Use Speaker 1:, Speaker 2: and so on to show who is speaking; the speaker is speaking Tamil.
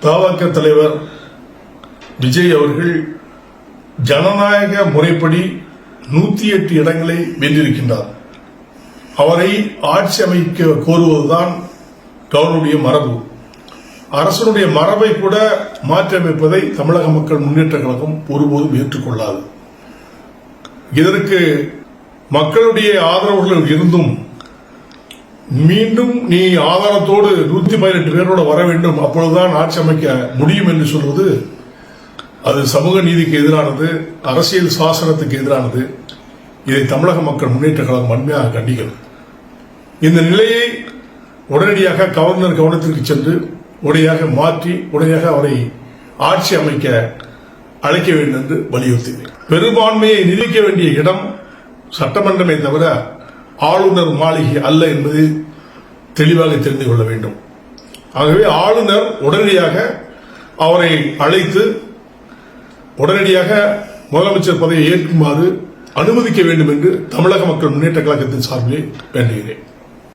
Speaker 1: தமாக தலைவர் விஜய் அவர்கள் ஜனநாயக முறைப்படி 108 இடங்களை வென்றிருக்கின்றார். அவரை ஆட்சி அமைக்க கோருவதுதான் கவர்னருடைய மரபு. அரசனுடைய மரபை கூட மாற்றியமைப்பதை தமிழக மக்கள் முன்னேற்ற கழகம் ஒருபோதும் ஏற்றுக்கொள்ளாது. இதற்கு மக்களுடைய ஆதரவுகள் இருந்தும் மீண்டும் நீ ஆதாரத்தோடு 118 பேரோடு வர வேண்டும், அப்பொழுதுதான் ஆட்சி அமைக்க முடியும் என்று சொல்வது அது சமூக நீதிக்கு எதிரானது, அரசியல் சாசனத்துக்கு எதிரானது. இதை தமிழக மக்கள் முன்னேற்ற கழகம் வன்மையாக கண்டிக்கிறது. இந்த நிலையை உடனடியாக கவர்னர் கவனத்திற்கு சென்று உடனடியாக மாற்றி உடனடியாக அவரை ஆட்சி அமைக்க அழைக்க வேண்டும் என்று வலியுறுத்தினேன். பெரும்பான்மையை நிரூபிக்க வேண்டிய இடம் சட்டமன்றமே தவிர ஆளுநர் மாளிகை அல்ல என்பதை தெளிவாக தெரிந்து கொள்ள வேண்டும். ஆகவே ஆளுநர் உடனடியாக அவரை அழைத்து உடனடியாக முதலமைச்சர் பதவியை ஏற்குமாறு அனுமதிக்க வேண்டும் என்று தமிழக மக்கள் முன்னேற்ற கழகத்தின் சார்பிலே வேண்டுகிறேன்.